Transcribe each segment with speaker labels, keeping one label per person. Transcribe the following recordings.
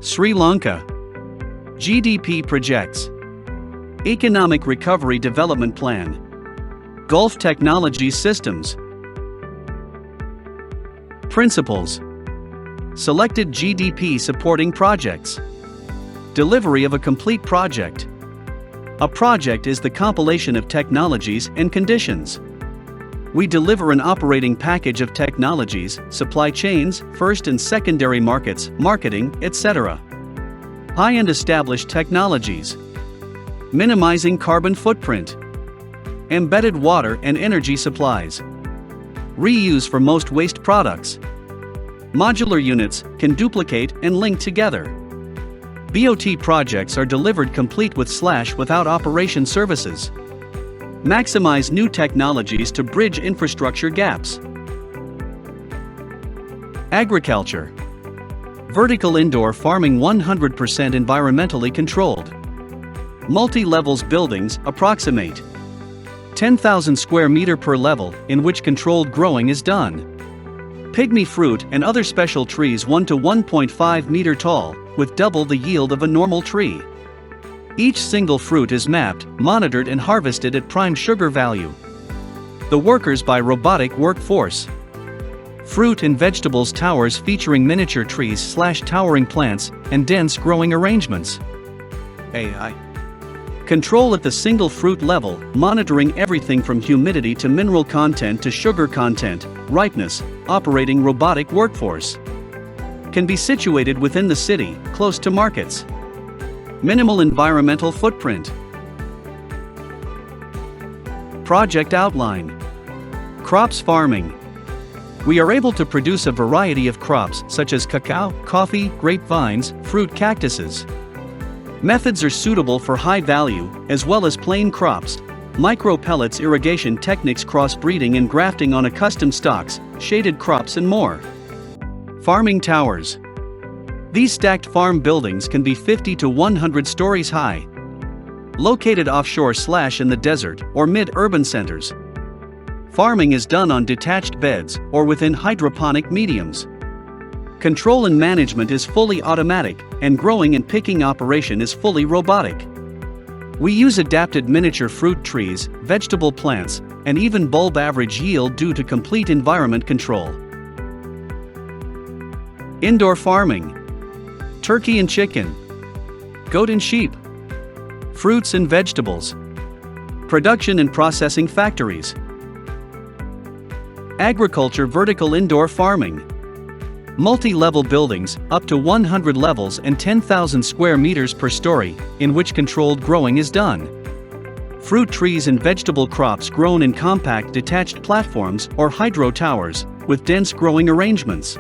Speaker 1: Sri Lanka. GDP projects. Economic Recovery Development Plan. Gulf Technology Systems. Principles. Selected GDP supporting projects. Delivery of a complete project. A project is the compilation of technologies and conditions. We deliver an operating package of technologies, supply chains, first and secondary markets, marketing, etc. High-end established technologies. Minimizing carbon footprint. Embedded water and energy supplies. Reuse for most waste products. Modular units can duplicate and link together. BOT projects are delivered complete with / without operation services. Maximize new technologies to bridge infrastructure gaps. Agriculture. Vertical indoor farming 100% environmentally controlled. Multi-levels buildings approximate 10,000 square meter per level in which controlled growing is done. Pygmy fruit and other special trees 1 to 1.5 meter tall, with double the yield of a normal tree. Each single fruit is mapped, monitored and harvested at prime sugar value. The workers by robotic workforce. Fruit and vegetables towers featuring miniature trees / towering plants and dense growing arrangements. AI. Control at the single fruit level, monitoring everything from humidity to mineral content to sugar content, ripeness, operating robotic workforce. Can be situated within the city, close to markets. Minimal environmental footprint. Project outline. Crops farming. We are able to produce a variety of crops such as cacao, coffee, grapevines, fruit cactuses. Methods are suitable for high value, as well as plain crops, micro pellets irrigation techniques crossbreeding and grafting on custom stocks, shaded crops and more. Farming towers. These stacked farm buildings can be 50 to 100 stories high. Located offshore / in the desert or mid-urban centers. Farming is done on detached beds or within hydroponic mediums. Control and management is fully automatic, and growing and picking operation is fully robotic. We use adapted miniature fruit trees, vegetable plants, and even bulb average yield due to complete environment control. Indoor farming. Turkey and chicken. Goat and sheep. Fruits and vegetables. Production and processing factories. Agriculture vertical indoor farming. Multi-level buildings, up to 100 levels and 10,000 square meters per story, in which controlled growing is done. Fruit trees and vegetable crops grown in compact detached platforms or hydro towers, with dense growing arrangements.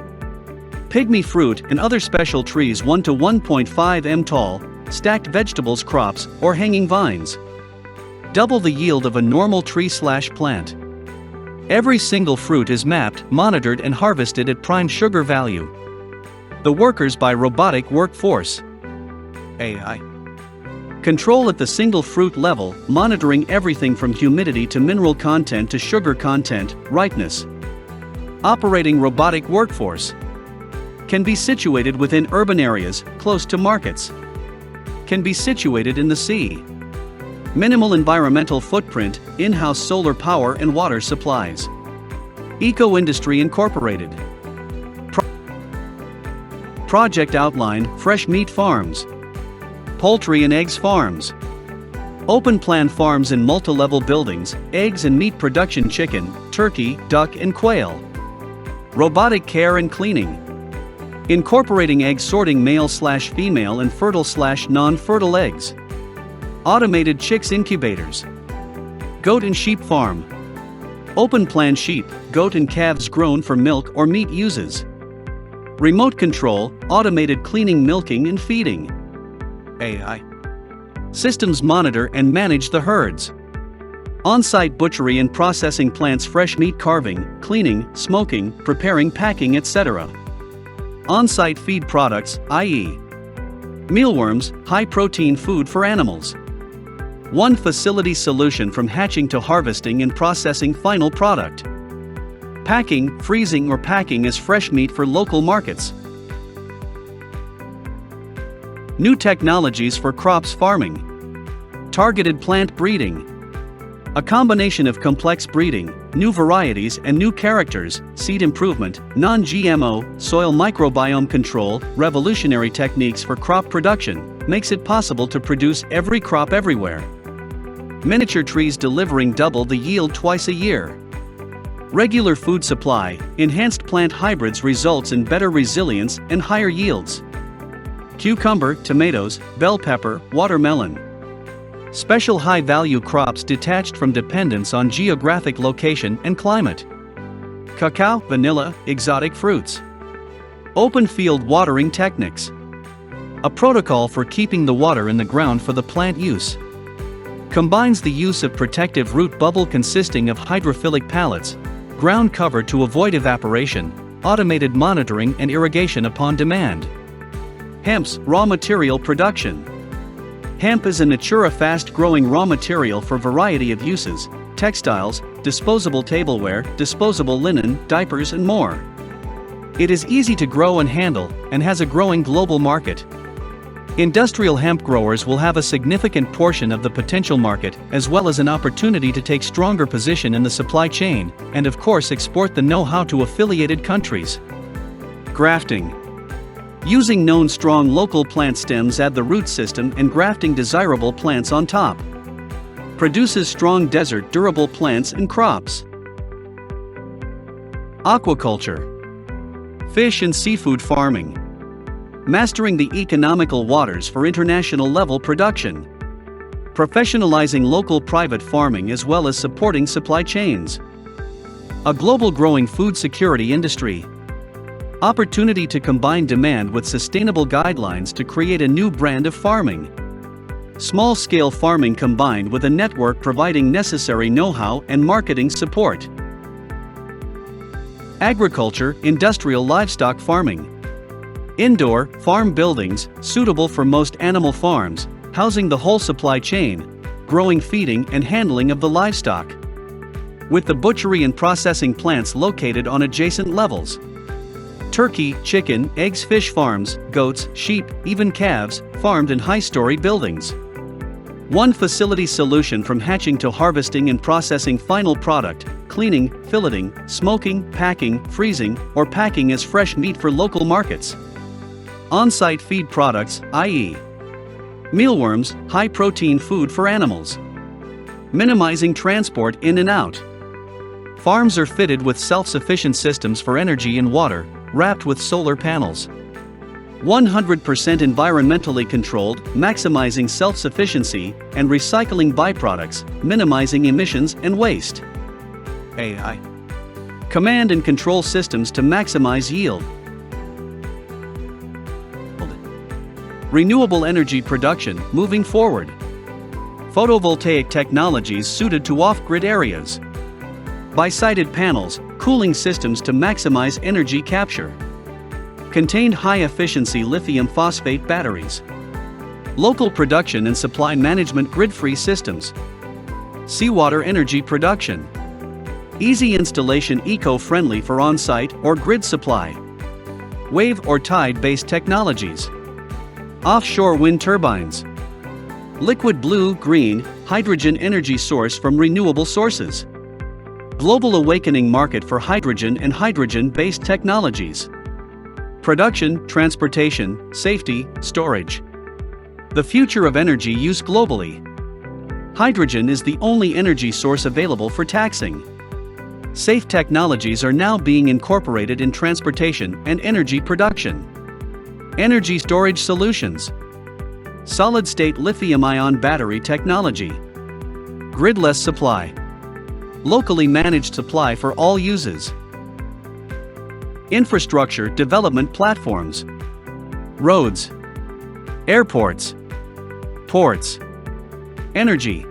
Speaker 1: Pygmy fruit and other special trees 1 to 1.5 m tall, stacked vegetables crops or hanging vines. Double the yield of a normal tree / plant. Every single fruit is mapped, monitored and harvested at prime sugar value. The workers by robotic workforce. AI. Control at the single fruit level, monitoring everything from humidity to mineral content to sugar content, ripeness. Operating robotic workforce. Can be situated within urban areas, close to markets. Can be situated in the sea. Minimal environmental footprint, in-house solar power and water supplies. Eco-Industry Incorporated. Project outline, fresh meat farms. Poultry and eggs farms. Open plan farms in multi-level buildings, eggs and meat production chicken, turkey, duck and quail. Robotic care and cleaning. Incorporating egg sorting male / female and fertile / non-fertile eggs. Automated chicks incubators. Goat and sheep farm. Open plan sheep, goat and calves grown for milk or meat uses. Remote control, automated cleaning, milking and feeding. AI. Systems monitor and manage the herds. On-site butchery and processing plants, fresh meat carving, cleaning, smoking, preparing, packing, etc. On-site feed products, i.e. mealworms, high-protein food for animals. One facility solution from hatching to harvesting and processing final product. Packing, freezing or packing as fresh meat for local markets. New technologies for crops farming. Targeted plant breeding. A combination of complex breeding, new varieties and new characters, seed improvement, non-GMO, soil microbiome control, revolutionary techniques for crop production, makes it possible to produce every crop everywhere. Miniature trees delivering double the yield twice a year. Regular food supply, enhanced plant hybrids results in better resilience and higher yields. Cucumber, tomatoes, bell pepper, watermelon. Special high-value crops detached from dependence on geographic location and climate. Cacao, vanilla, exotic fruits. Open field watering techniques. A protocol for keeping the water in the ground for the plant use. Combines the use of protective root bubble consisting of hydrophilic pallets, ground cover to avoid evaporation, automated monitoring and irrigation upon demand. Hemp's raw material production. Hemp is a natura fast-growing raw material for variety of uses, textiles, disposable tableware, disposable linen, diapers and more. It is easy to grow and handle, and has a growing global market. Industrial hemp growers will have a significant portion of the potential market, as well as an opportunity to take stronger position in the supply chain, and of course export the know-how to affiliated countries. Grafting. Using known strong local plant stems add the root system and grafting desirable plants on top. Produces strong desert durable plants and crops. Aquaculture. Fish and seafood farming. Mastering the economical waters for international level production. Professionalizing local private farming as well as supporting supply chains. A global growing food security industry. Opportunity to combine demand with sustainable guidelines to create a new brand of farming. Small-scale farming combined with a network providing necessary know-how and marketing support. Agriculture, industrial livestock farming. Indoor, farm buildings, suitable for most animal farms, housing the whole supply chain, growing, feeding and handling of the livestock. With the butchery and processing plants located on adjacent levels. Turkey, chicken, eggs, fish farms, goats, sheep, even calves, farmed in high-story buildings. One facility solution from hatching to harvesting and processing final product, cleaning, filleting, smoking, packing, freezing, or packing as fresh meat for local markets. On-site feed products, i.e. mealworms, high-protein food for animals. Minimizing transport in and out. Farms are fitted with self-sufficient systems for energy and water, wrapped with solar panels. 100% environmentally controlled, maximizing self-sufficiency, and recycling byproducts, minimizing emissions and waste. AI. Command and control systems to maximize yield. Renewable energy production, moving forward. Photovoltaic technologies suited to off-grid areas. Bi-sided panels, cooling systems to maximize energy capture. Contained high-efficiency lithium phosphate batteries. Local production and supply management grid-free systems. Seawater energy production. Easy installation eco-friendly for on-site or grid supply. Wave or tide-based technologies. Offshore wind turbines. Liquid blue-green, hydrogen energy source from renewable sources. Global awakening market for hydrogen and hydrogen-based technologies. Production, transportation, safety, storage. The future of energy use globally. Hydrogen is the only energy source available for taxing. Safe technologies are now being incorporated in transportation and energy production. Energy storage solutions. Solid-state lithium-ion battery technology. Gridless supply. Locally managed supply for all uses. Infrastructure development platforms. Roads. Airports. Ports. Energy.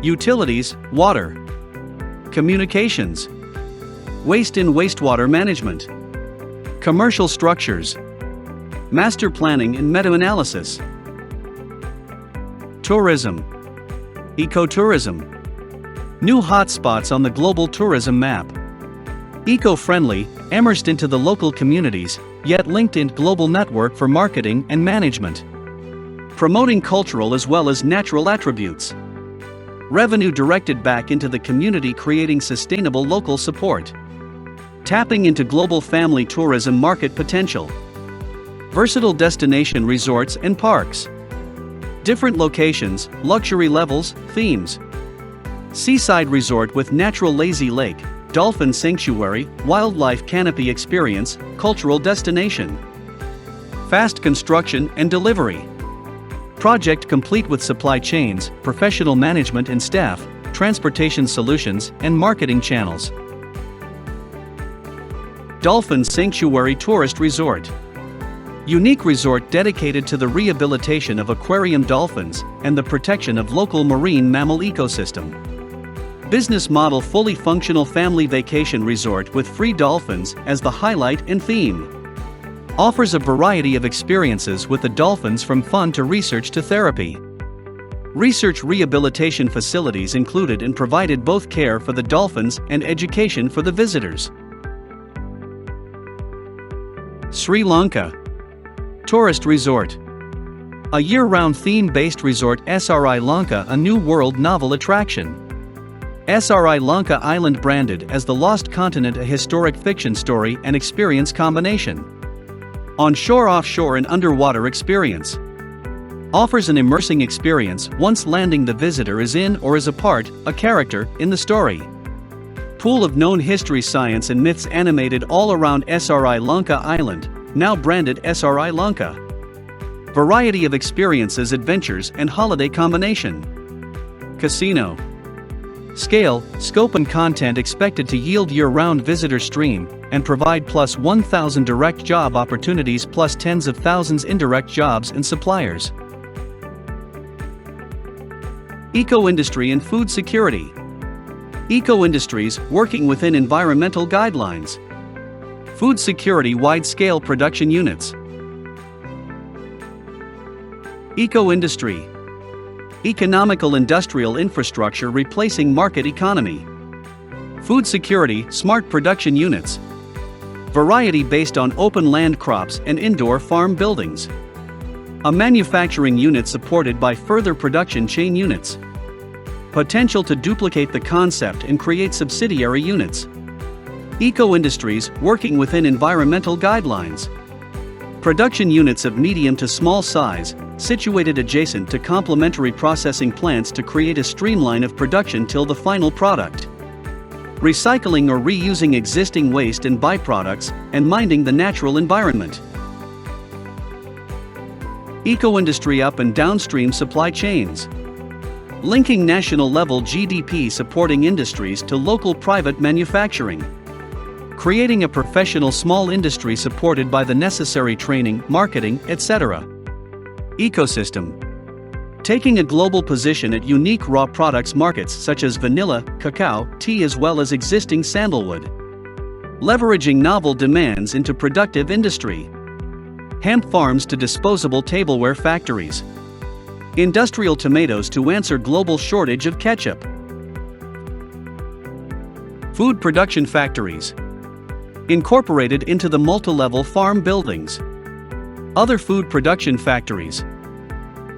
Speaker 1: Utilities, water. Communications. Waste and wastewater management. Commercial structures. Master planning and meta-analysis. Tourism. Ecotourism. New hotspots on the global tourism map. Eco-friendly, immersed into the local communities, yet linked in global network for marketing and management. promoting cultural as well as natural attributes. Revenue directed back into the community, creating sustainable local support. Tapping into global family tourism market potential. Versatile destination resorts and parks. Different locations, luxury levels, themes. Seaside resort with natural lazy lake, dolphin sanctuary, wildlife canopy experience, cultural destination. Fast construction and delivery. Project complete with supply chains, professional management and staff, transportation solutions, and marketing channels. Dolphin Sanctuary Tourist Resort. Unique resort dedicated to the rehabilitation of aquarium dolphins and the protection of local marine mammal ecosystem. Business model: fully functional family vacation resort with free dolphins as the highlight and theme. Offers a variety of experiences with the dolphins, from fun to research to therapy. Research rehabilitation facilities included and provided both care for the dolphins and education for the visitors. Sri Lanka Tourist Resort. A year-round theme-based resort. SRI Lanka, a new world novel attraction. SRI Lanka Island, branded as the Lost Continent, a historic fiction story and experience combination. On-shore, offshore and underwater experience. Offers an immersing experience once landing. The visitor is in or is a part, a character, in the story. Pool of known history, science and myths animated all around SRI Lanka Island, now branded SRI Lanka. Variety of experiences, adventures and holiday combination. Casino. Scale, scope and content expected to yield year-round visitor stream and provide plus 1,000 direct job opportunities plus tens of thousands indirect jobs and suppliers. Eco-industry and food security. Eco-industries working within environmental guidelines. Food security, wide-scale production units. Eco-industry. Economical industrial infrastructure replacing market economy. Food security, smart production units. Variety based on open land crops and indoor farm buildings. A manufacturing unit supported by further production chain units. Potential to duplicate the concept and create subsidiary units. Eco-industries working within environmental guidelines. Production units of medium to small size, situated adjacent to complementary processing plants to create a streamline of production till the final product. Recycling or reusing existing waste and byproducts, and minding the natural environment. Eco-industry up and downstream supply chains. Linking national-level GDP, supporting industries to local private manufacturing. Creating a professional small industry supported by the necessary training, marketing, etc. Ecosystem. Taking a global position at unique raw products markets such as vanilla, cacao, tea as well as existing sandalwood. Leveraging novel demands into productive industry. Hemp farms to disposable tableware factories. Industrial tomatoes to answer global shortage of ketchup. Food production factories. Incorporated into the multi-level farm buildings. Other food production factories.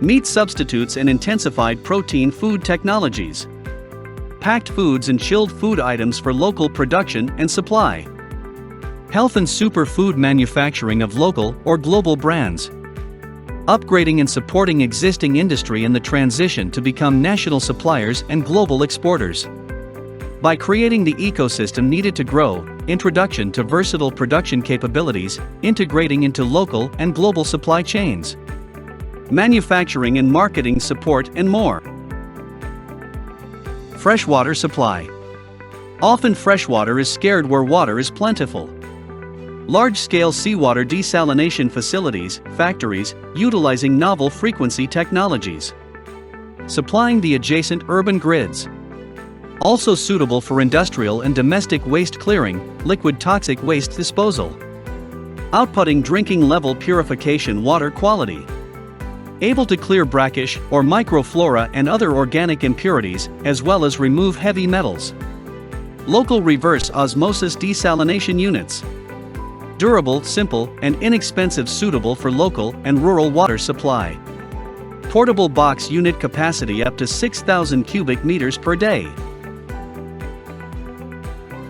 Speaker 1: Meat substitutes and intensified protein food technologies. Packed foods and chilled food items for local production and supply. Health and superfood manufacturing of local or global brands. Upgrading and supporting existing industry in the transition to become national suppliers and global exporters. By creating the ecosystem needed to grow, introduction to versatile production capabilities, integrating into local and global supply chains. Manufacturing and marketing support and more. Freshwater supply. Often freshwater is scarce where water is plentiful. Large-scale seawater desalination facilities, factories, utilizing novel frequency technologies. Supplying the adjacent urban grids. Also suitable for industrial and domestic waste clearing, liquid toxic waste disposal. Outputting drinking level purification water quality. Able to clear brackish or microflora and other organic impurities, as well as remove heavy metals. Local reverse osmosis desalination units. Durable, simple, and inexpensive, suitable for local and rural water supply. Portable box unit capacity up to 6,000 cubic meters per day.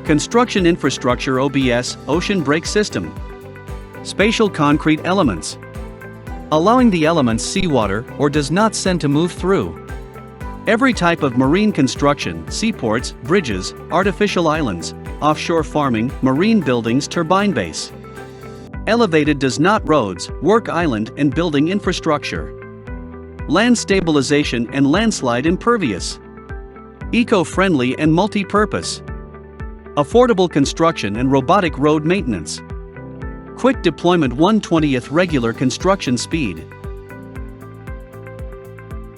Speaker 1: Construction infrastructure OBS, ocean break system. Spatial concrete elements. Allowing the elements seawater or does not send to move through. Every type of marine construction, seaports, bridges, artificial islands, offshore farming, marine buildings, turbine base. Elevated does not roads, work island and building infrastructure. Land stabilization and landslide impervious. Eco-friendly and multi-purpose. Affordable construction and robotic road maintenance. Quick deployment 1/20th regular construction speed.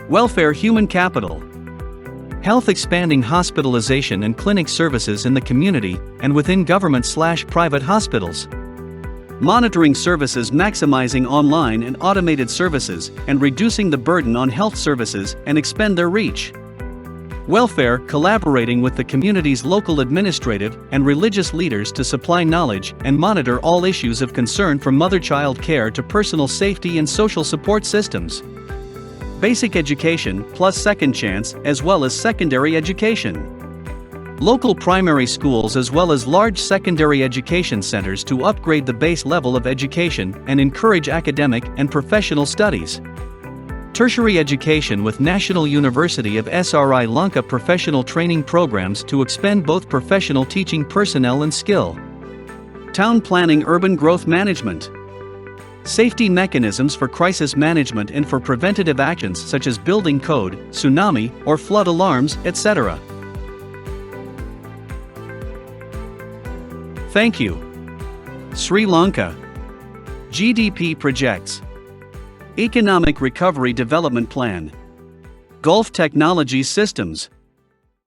Speaker 1: Welfare human capital. Health expanding hospitalization and clinic services in the community and within government/private hospitals. Monitoring services maximizing online and automated services and reducing the burden on health services and expand their reach. Welfare collaborating with the community's local administrative and religious leaders to supply knowledge and monitor all issues of concern from mother-child care to personal safety and social support systems. Basic education plus second chance as well as secondary education. Local primary schools as well as large secondary education centers to upgrade the base level of education and encourage academic and professional studies. Tertiary education with National University of Sri Lanka professional training programs to expand both professional teaching personnel and skill. Town planning urban growth management. Safety mechanisms for crisis management and for preventative actions such as building code, tsunami or flood alarms, etc. Thank you. Sri Lanka. GDP projects. Economic Recovery Development Plan. Gulf Technologies Systems.